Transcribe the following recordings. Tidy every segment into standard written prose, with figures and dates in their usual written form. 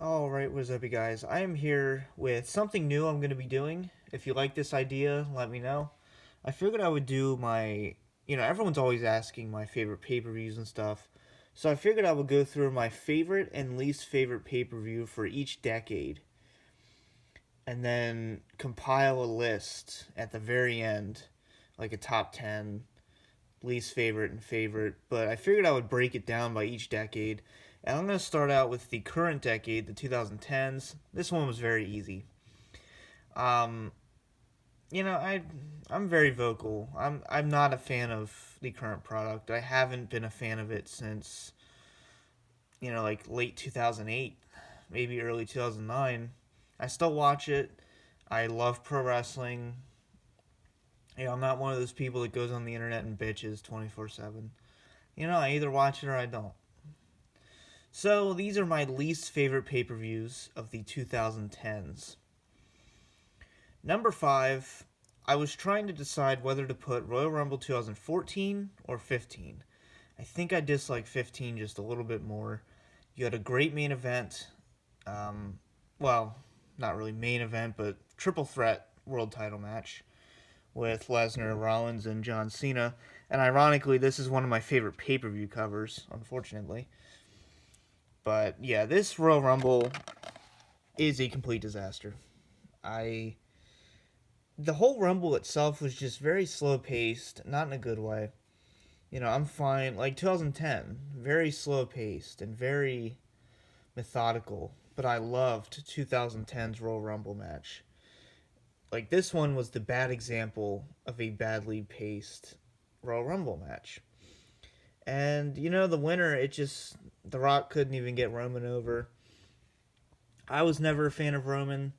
Alright, what's up, you guys? I am here with something new I'm going to be doing. If you like this idea, let me know. I figured I would do my. Everyone's always asking my favorite pay per views and stuff. So I figured I would go through my favorite and least favorite pay per view for each decade. And then compile a list at the very end, like a top 10, least favorite and favorite. But I figured I would break it down by each decade. And I'm going to start out with the current decade, the 2010s. This one was very easy. Um, I'm very vocal. I'm not a fan of the current product. I haven't been a fan of it since like late 2008, maybe early 2009. I still watch it. I love pro wrestling. I'm not one of those people that goes on the internet and bitches 24/7. I either watch it or I don't. So these are my least favorite pay-per-views of the 2010s. Number 5, I was trying to decide whether to put Royal Rumble 2014 or 15. I think I dislike 15 just a little bit more. You had a great main event. Well, not really main event, but triple threat world title match with Lesnar, Rollins, and John Cena. And ironically, this is one of my favorite pay-per-view covers, unfortunately. But yeah, this Royal Rumble is a complete disaster. I The whole Rumble itself was just very slow paced, not in a good way. I'm fine. Like 2010, very slow paced and very methodical. But I loved 2010's Royal Rumble match. Like this one was the bad example of a badly paced Royal Rumble match. And the winner, The Rock couldn't even get Roman over. I was never a fan of Roman.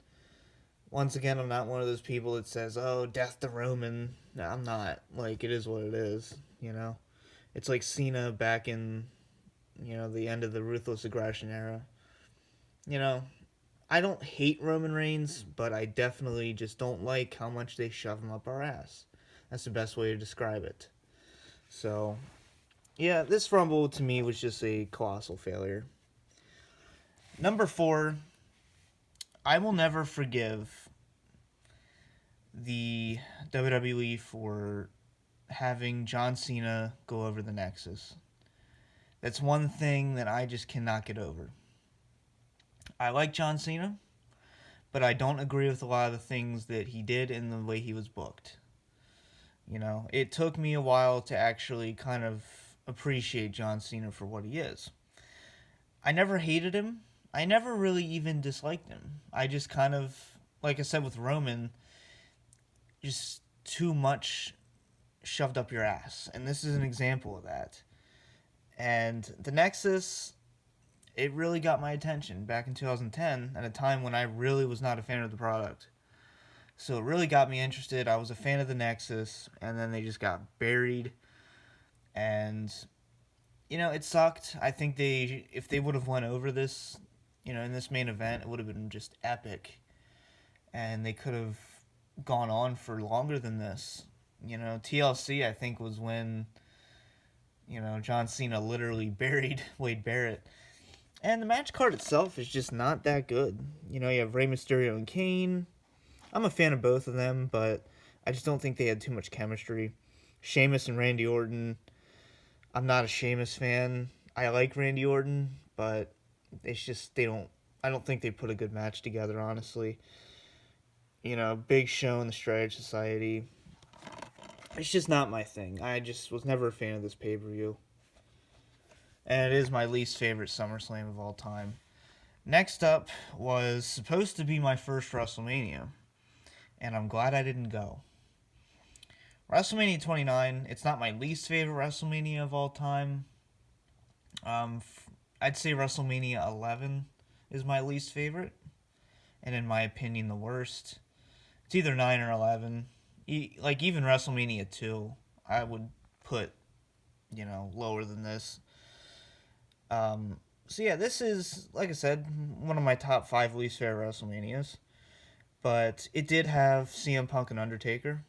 Once again, I'm not one of those people that says, "Oh, death to Roman." No, I'm not. Like, it is what it is. It's like Cena back in, the end of the Ruthless Aggression era. You know, I don't hate Roman Reigns, but I definitely just don't like how much they shove him up our ass. That's the best way to describe it. So, yeah, this Rumble to me was just a colossal failure. Number 4, I will never forgive the WWE for having John Cena go over the Nexus. That's one thing that I just cannot get over. I like John Cena, but I don't agree with a lot of the things that he did and the way he was booked. It took me a while to actually kind of appreciate John Cena for what he is. I never hated him. I never really even disliked him. I just kind of, like I said with Roman, just too much shoved up your ass. And this is an example of that. And the Nexus, it really got my attention back in 2010 at a time when I really was not a fan of the product. So it really got me interested. I was a fan of the Nexus, and then they just got buried. And it sucked. I think if they would have went over this, in this main event, it would have been just epic. And they could have gone on for longer than this. TLC, I think, was when, John Cena literally buried Wade Barrett. And the match card itself is just not that good. You have Rey Mysterio and Kane. I'm a fan of both of them, but I just don't think they had too much chemistry. Sheamus and Randy Orton. I'm not a Sheamus fan. I like Randy Orton, but it's just I don't think they put a good match together, honestly. Big Show and the Strategy Society. It's just not my thing. I just was never a fan of this pay-per-view. And it is my least favorite SummerSlam of all time. Next up was supposed to be my first WrestleMania, and I'm glad I didn't go. WrestleMania 29, it's not my least favorite WrestleMania of all time. I'd say WrestleMania 11 is my least favorite, and in my opinion, the worst. It's either 9 or 11. Like, even WrestleMania 2, I would put, lower than this. So yeah, this is, like I said, one of my top 5 least favorite WrestleManias. But it did have CM Punk and Undertaker.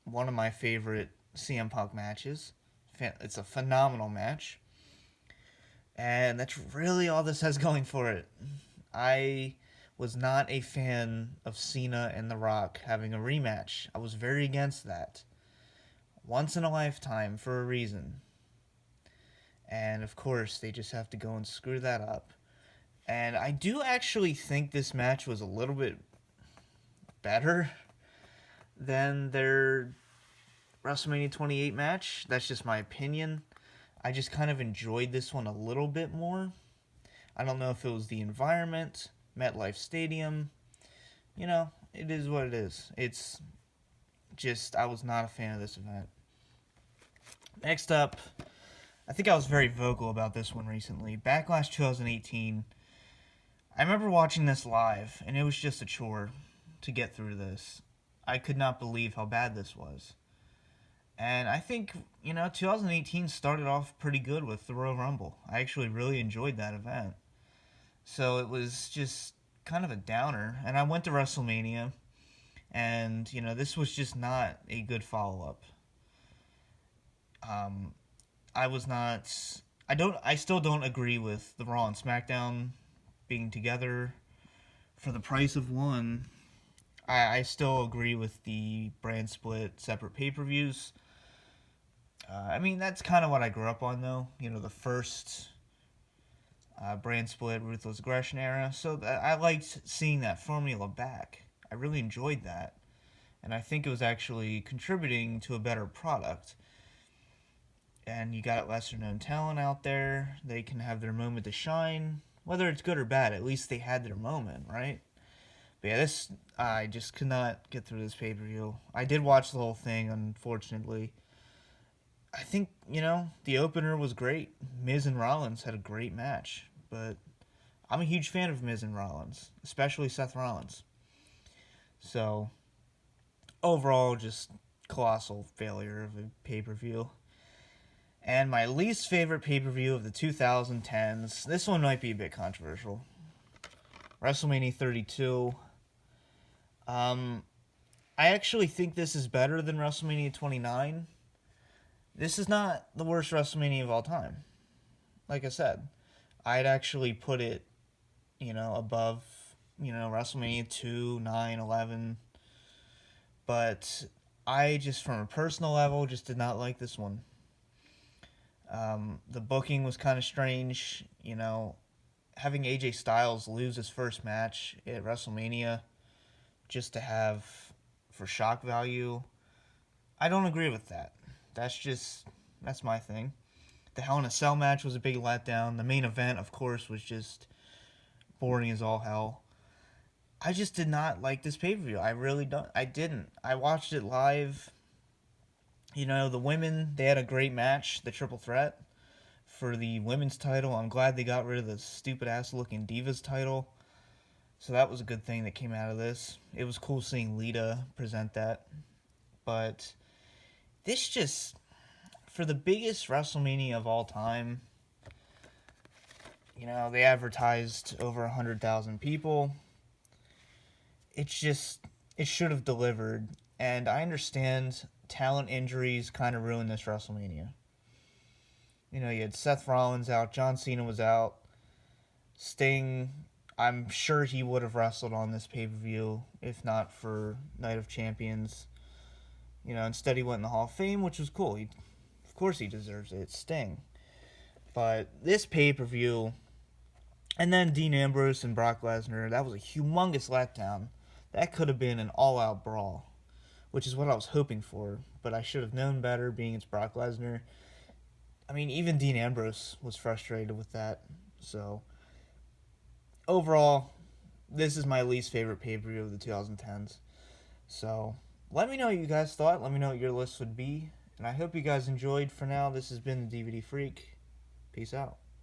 One of my favorite CM Punk matches. It's a phenomenal match. And that's really all this has going for it. I was not a fan of Cena and The Rock having a rematch. I was very against that. Once in a lifetime for a reason. And of course, they just have to go and screw that up. And I do actually think this match was a little bit better than their WrestleMania 28 match. That's just my opinion. I just kind of enjoyed this one a little bit more. I don't know if it was the environment, MetLife Stadium. You know, it is what it is. It's just, I was not a fan of this event. Next up, I think I was very vocal about this one recently. Backlash 2018. I remember watching this live, and it was just a chore to get through this. I could not believe how bad this was. And I think, 2018 started off pretty good with the Royal Rumble. I actually really enjoyed that event. So it was just kind of a downer. And I went to WrestleMania, and, this was just not a good follow-up. I still don't agree with the Raw and SmackDown being together for the price of one. I still agree with the brand split, separate pay-per-views. That's kind of what I grew up on, though. The first brand split, Ruthless Aggression era. So I liked seeing that formula back. I really enjoyed that. And I think it was actually contributing to a better product. And you got lesser known talent out there. They can have their moment to shine. Whether it's good or bad, at least they had their moment, right? But yeah, I just could not get through this pay-per-view. I did watch the whole thing, unfortunately. I think, the opener was great. Miz and Rollins had a great match. But I'm a huge fan of Miz and Rollins, especially Seth Rollins. So, overall, just colossal failure of a pay-per-view. And my least favorite pay-per-view of the 2010s, this one might be a bit controversial. WrestleMania 32. I actually think this is better than WrestleMania 29. This is not the worst WrestleMania of all time. Like I said, I'd actually put it, above, WrestleMania 2, 9, 11. But I just, from a personal level, just did not like this one. The booking was kind of strange, having AJ Styles lose his first match at WrestleMania just to have for shock value. I don't agree with that. That's my thing. The Hell in a Cell match was a big letdown. The main event, of course, was just boring as all hell. I just did not like this pay-per-view. I didn't. I watched it live. The women, they had a great match, the triple threat for the women's title. I'm glad they got rid of the stupid-ass looking Divas title. So that was a good thing that came out of this. It was cool seeing Lita present that. But this just, for the biggest WrestleMania of all time, they advertised over 100,000 people. It should have delivered. And I understand talent injuries kind of ruined this WrestleMania. You had Seth Rollins out, John Cena was out, Sting, I'm sure he would have wrestled on this pay-per-view if not for Night of Champions. Instead he went in the Hall of Fame, which was cool. Of course he deserves it. It's Sting. But this pay-per-view, and then Dean Ambrose and Brock Lesnar, that was a humongous letdown. That could have been an all-out brawl, which is what I was hoping for, but I should have known better, being it's Brock Lesnar. Even Dean Ambrose was frustrated with that. So, overall, this is my least favorite pay-per-view of the 2010s. So, let me know what you guys thought. Let me know what your list would be. And I hope you guys enjoyed. For now, this has been the DVD Freak. Peace out.